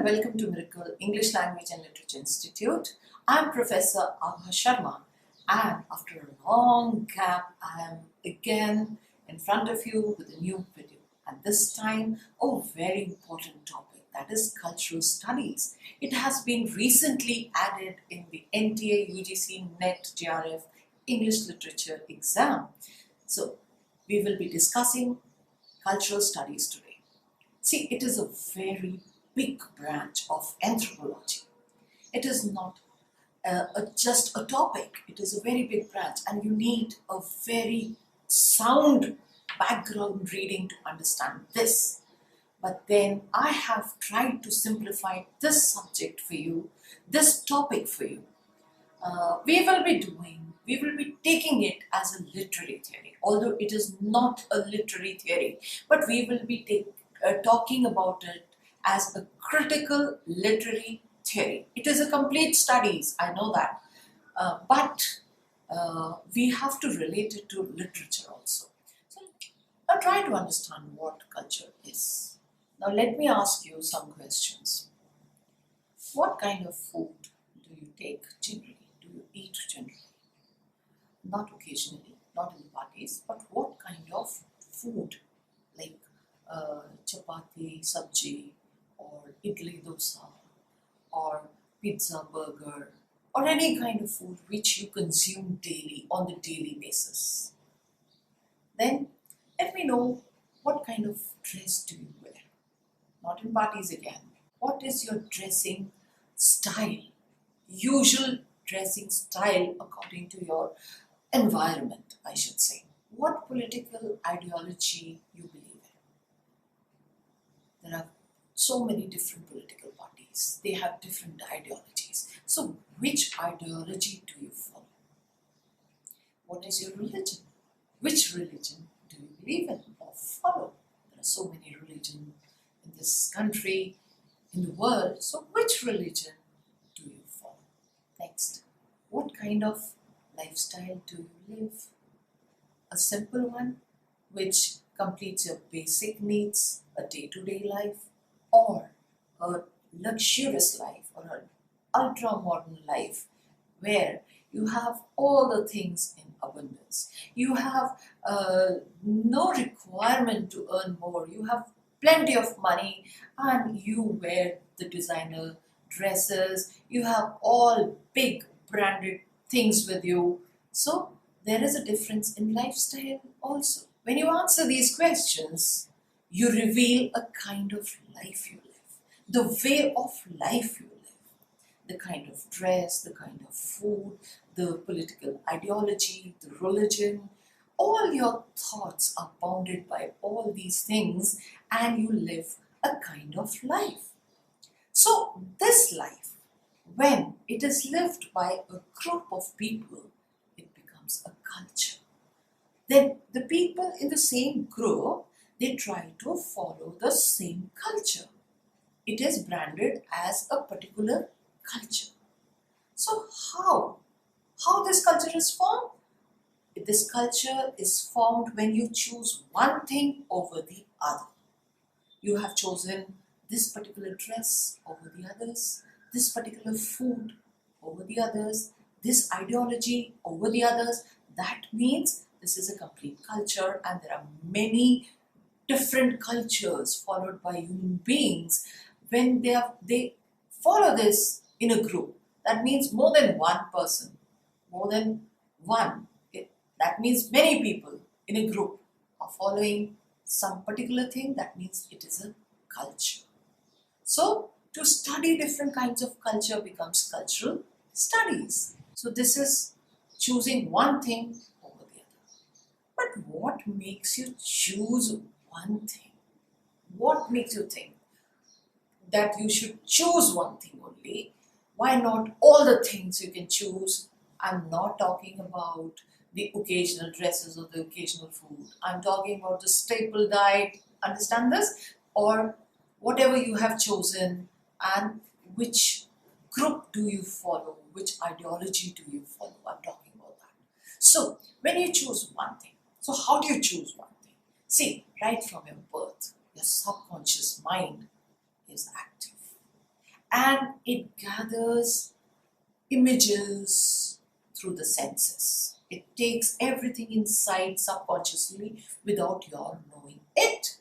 and welcome to Miracle English Language and Literature Institute. I'm Professor Abha Sharma, and after a long gap, I am again in front of you with a new video. And this time, a very important topic, that is cultural studies. It has been recently added in the NTA UGC-NET JRF English Literature exam. So, we will be discussing cultural studies today. See, it is a very big branch of anthropology. It is not just a topic, it is a very big branch, and you need a very sound background reading to understand this. But then I have tried to simplify this subject for you, this topic for you. We will be taking it as a literary theory, although it is not a literary theory, but we will be talking about it as a critical literary theory. It is a complete studies, I know that, but we have to relate it to literature also. So now try to understand what culture is. Now let me ask you some questions. What kind of food do you take generally? Do you eat generally? Not occasionally, not in parties, but what kind of food, like chapati, sabji, or idli dosa, or pizza, burger, or any kind of food which you consume daily, on the daily basis. Then let me know, what kind of dress do you wear? Not in parties again. What is your dressing style? Usual dressing style according to your environment, I should say. What political ideology you believe in? There are so many different political parties. They have different ideologies. So which ideology do you follow? What is your religion? Which religion do you believe in or follow? There are so many religions in this country, in the world. So which religion do you follow? Next, what kind of lifestyle do you live? A simple one which completes your basic needs, a day-to-day life, or a luxurious life, or an ultra-modern life where you have all the things in abundance. You have no requirement to earn more. You have plenty of money and you wear the designer dresses. You have all big branded things with you. So there is a difference in lifestyle also. When you answer these questions, you reveal a kind of life you live, the way of life you live, the kind of dress, the kind of food, the political ideology, the religion. All your thoughts are bounded by all these things and you live a kind of life. So this life, when it is lived by a group of people, it becomes a culture. Then the people in the same group, they try to follow the same culture. It is branded as a particular culture. So how this culture is formed? This culture is formed when you choose one thing over the other. You have chosen this particular dress over the others, this particular food over the others, this ideology over the others. That means this is a complete culture, and there are many different cultures followed by human beings. When they follow this in a group, that means more than one person, more than one. That means many people in a group are following some particular thing. That means it is a culture. So to study different kinds of culture becomes cultural studies. So this is choosing one thing over the other. But what makes you choose one thing? What makes you think that you should choose one thing only? Why not all the things you can choose? I'm not talking about the occasional dresses or the occasional food. I'm talking about the staple diet. Understand this? Or whatever you have chosen, and which group do you follow? Which ideology do you follow? I'm talking about that. So when you choose one thing, so how do you choose one thing? See, right from your birth, your subconscious mind is active. and it gathers images through the senses. It takes everything inside subconsciously without your knowing it.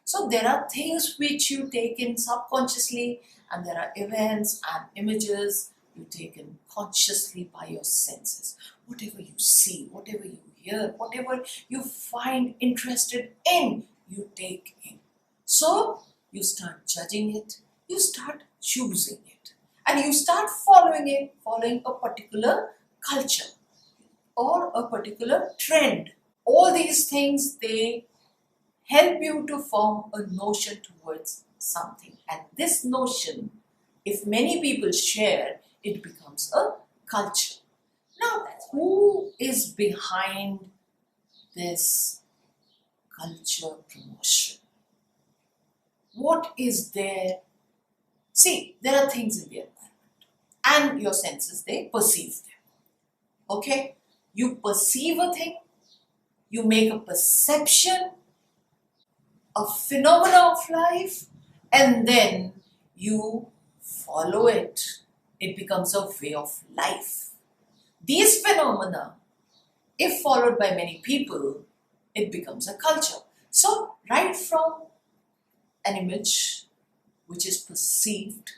So there are things which you take in subconsciously, and there are events and images you take in consciously by your senses. Whatever you see, whatever you hear, whatever you find interested in, you take in. So you start judging it, you start choosing it, and you start following it, following a particular culture or a particular trend. All these things, they help you to form a notion towards something. And this notion, if many people share, it becomes a culture. Now, who is behind this culture promotion? What is there? See, there are things in the environment, and your senses, they perceive them. Okay? You perceive a thing, you make a perception, a phenomena of life, and then you follow it. It becomes a way of life. These phenomena, if followed by many people, it becomes a culture. So, right from an image which is perceived,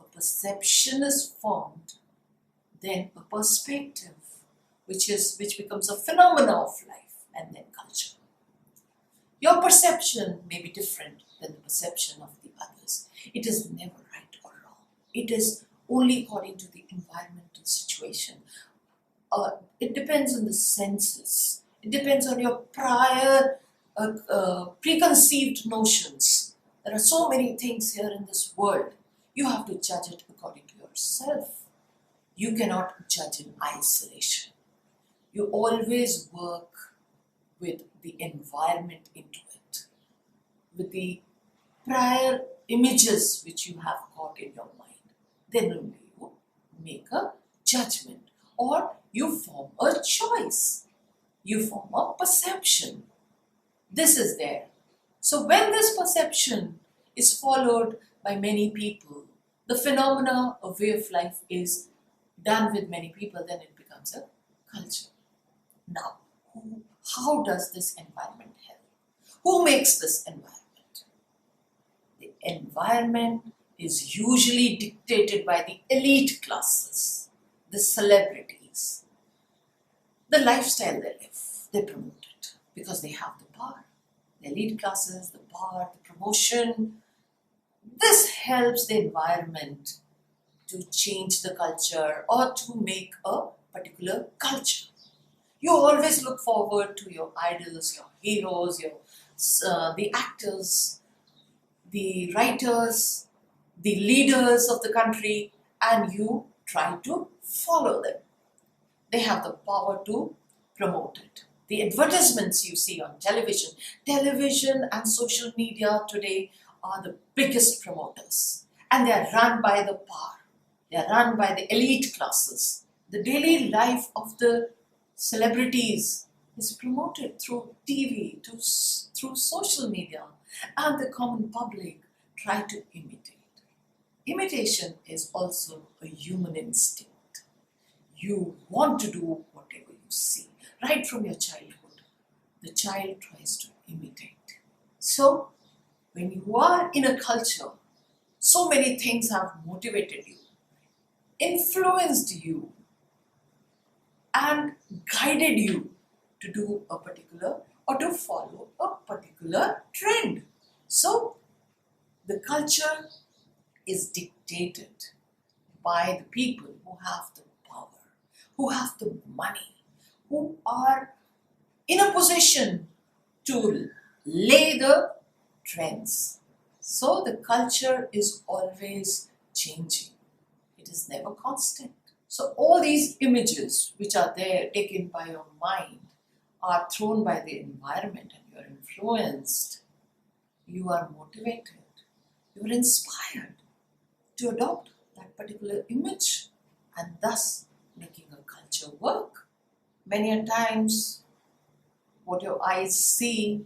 a perception is formed, then a perspective which becomes a phenomena of life, and then culture. Your perception may be different than the perception of the others. It is never right or wrong. It is only according to the environmental situation. It depends on the senses. It depends on your prior preconceived notions. There are so many things here in this world. You have to judge it according to yourself. You cannot judge in isolation. You always work with the environment into it, with the prior images which you have got in your mind. Then only you make a judgment, or you form a choice, you form a perception. This is there. So when this perception is followed by many people, the phenomena of way of life is done with many people, then it becomes a culture. Now, how does this environment help? Who makes this environment? The environment is usually dictated by the elite classes, the celebrities, the lifestyle they live. They promote it because they have the power. The elite classes, the power, the promotion. This helps the environment to change the culture or to make a particular culture. You always look forward to your idols, your heroes, the actors, the writers, the leaders of the country, and you try to follow them. They have the power to promote it. The advertisements you see on television and social media today are the biggest promoters, and they are run by the power. They are run by the elite classes. The daily life of the celebrities is promoted through TV, through social media, and the common public try to imitate. Imitation is also a human instinct. You want to do whatever you see. Right from your childhood, the child tries to imitate. So, when you are in a culture, so many things have motivated you, influenced you, and guided you to do a particular or to follow a particular trend. So, the culture is dictated by the people who have the power, who have the money, who are in a position to lay the trends. So, the culture is always changing. It is never constant. So all these images which are there taken by your mind are thrown by the environment, and you are influenced. You are motivated. You are inspired to adopt that particular image, and thus making a culture work. Many a times what your eyes see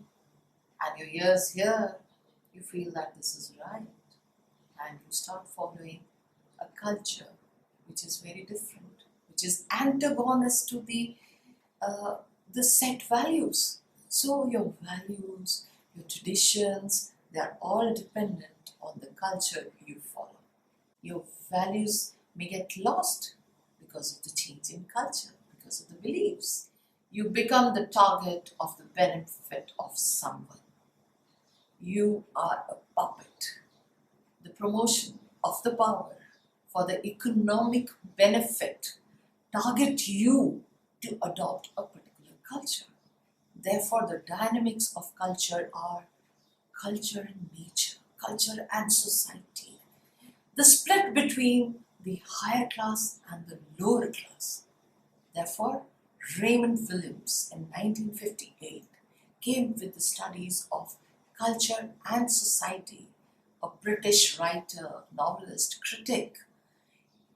and your ears hear, you feel that this is right, and and you start following a culture which is very different, which is antagonist to the set values. So your values, your traditions, they are all dependent on the culture you follow. Your values may get lost because of the change in culture, because of the beliefs. You become the target of the benefit of someone. You are a puppet. The promotion of the power for the economic benefit target you to adopt a particular culture. Therefore, the dynamics of culture are culture and nature, culture and society. The split between the higher class and the lower class. Therefore, Raymond Williams in 1958 came with the studies of culture and society, a British writer, novelist, critic,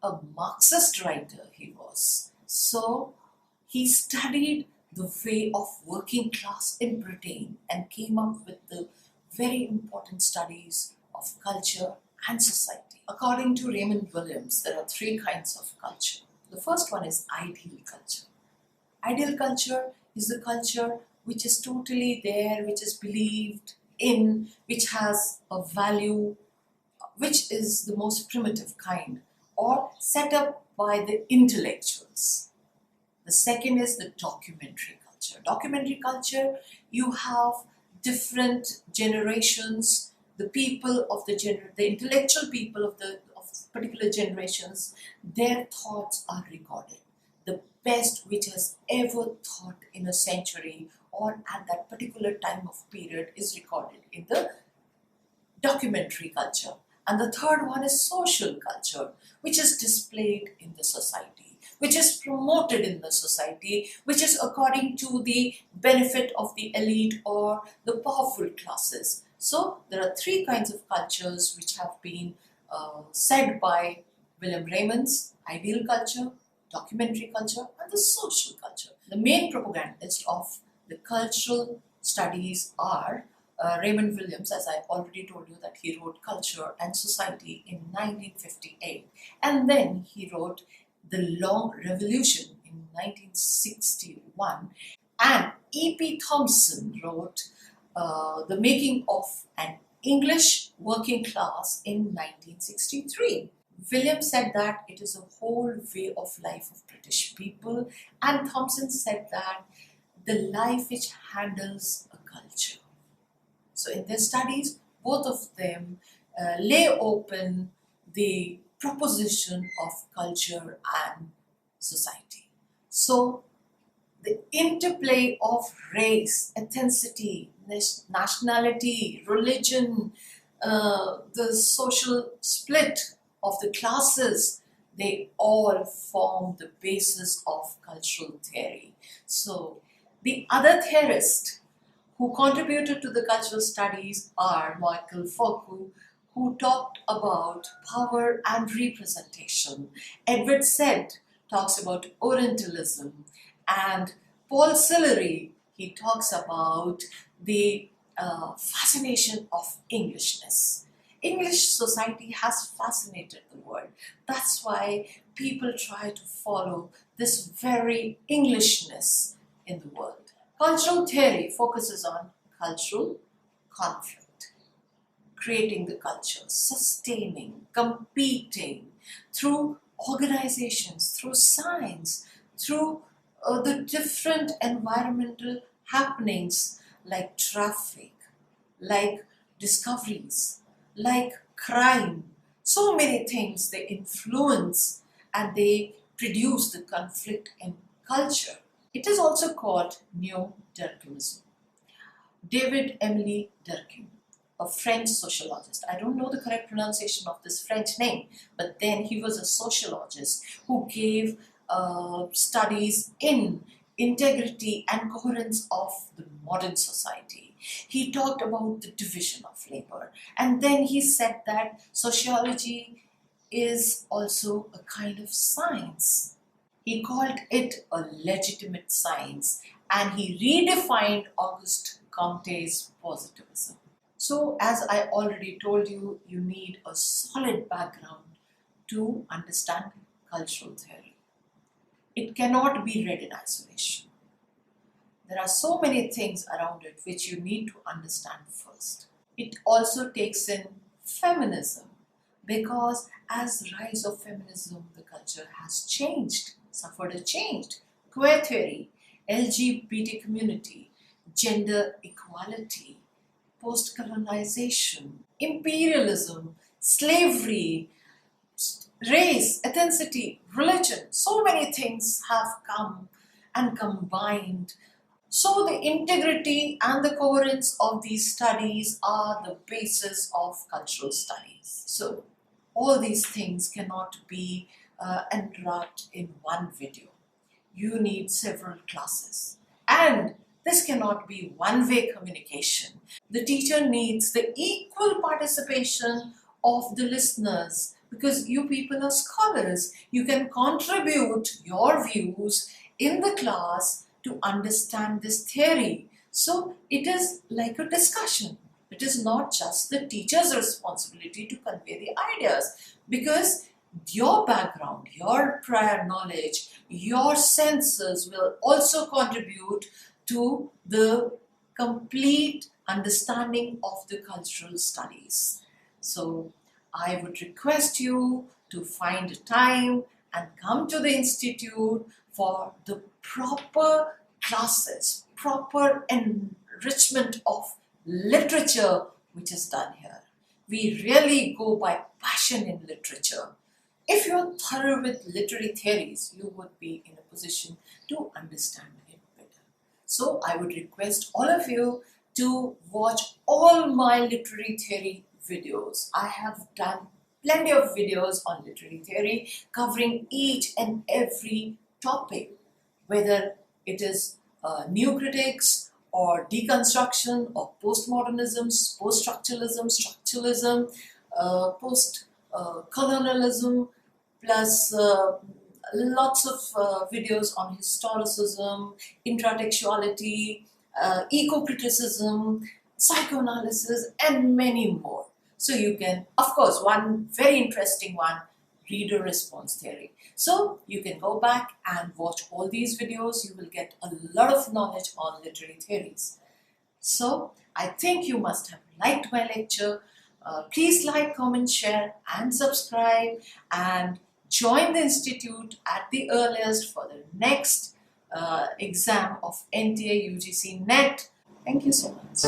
a Marxist writer he was. So he studied the way of working class in Britain and came up with the very important studies of culture and society. According to Raymond Williams, there are three kinds of culture. The first one is ideal culture. Ideal culture is the culture which is totally there, which is believed in, which has a value, which is the most primitive kind, or set up by the intellectuals. The second is the documentary culture. Documentary culture, you have different generations, the people of the intellectual people of particular generations, their thoughts are recorded. The best which has ever thought in a century or at that particular time of period is recorded in the documentary culture. And the third one is social culture, which is displayed in the society, which is promoted in the society, which is according to the benefit of the elite or the powerful classes. So there are three kinds of cultures which have been said by William Raymond's: ideal culture, documentary culture, and the social culture. The main propagandists of the cultural studies are Raymond Williams, as I already told you that he wrote Culture and Society in 1958. And then he wrote The Long Revolution in 1961. And E.P. Thompson wrote The Making of an English Working Class in 1963. Williams said that it is a whole way of life of British people, and Thompson said that the life which handles a culture. So in their studies, both of them lay open the proposition of culture and society. So the interplay of race, ethnicity, nationality, religion, the social split of the classes, they all form the basis of cultural theory. So the other theorists who contributed to the cultural studies are Michael Foucault, who talked about power and representation. Edward Said talks about Orientalism, and Paul Sillery, he talks about the fascination of Englishness. English society has fascinated the world. That's why people try to follow this very Englishness in the world. Cultural theory focuses on cultural conflict, creating the culture, sustaining, competing through organizations, through science, through the different environmental happenings like traffic, like discoveries, like crime. So many things they influence and they produce the conflict in culture. It is also called neo-Durkheimsm. David Emile Durkheim, a French sociologist. I don't know the correct pronunciation of this French name, but then he was a sociologist who gave studies in integrity and coherence of the modern society. He talked about the division of labor, and then he said that sociology is also a kind of science. He called it a legitimate science, and he redefined Auguste Comte's positivism. So as I already told you, you need a solid background to understand cultural theory. It cannot be read in isolation. There are so many things around it which you need to understand first. It also takes in feminism, because as rise of feminism, the culture has changed, suffered a change. Queer theory, LGBT community, gender equality, post-colonization, imperialism, slavery, race, ethnicity, religion, so many things have come and combined. So the integrity and the coherence of these studies are the basis of cultural studies. So all these things cannot be enwrapped in one video. You need several classes. And this cannot be one-way communication. The teacher needs the equal participation of the listeners, because you people are scholars. You can contribute your views in the class to understand this theory. So it is like a discussion. It is not just the teacher's responsibility to convey the ideas, because your background, your prior knowledge, your senses will also contribute to the complete understanding of the cultural studies. So I would request you to find time and come to the institute for the proper classes, proper enrichment of literature which is done here. We really go by passion in literature. If you're thorough with literary theories, you would be in a position to understand it better. So I would request all of you to watch all my literary theory videos. I have done plenty of videos on literary theory covering each and every topic, whether it is new critics or deconstruction or postmodernism, post-structuralism, structuralism, post-colonialism, plus lots of videos on historicism, intratextuality, eco-criticism, psychoanalysis, and many more. So you can, of course, one very interesting one, reader response theory. So you can go back and watch all these videos. You will get a lot of knowledge on literary theories. So I think you must have liked my lecture. Please like, comment, share, and subscribe, and join the institute at the earliest for the next exam of NTA UGC-NET. Thank you so much.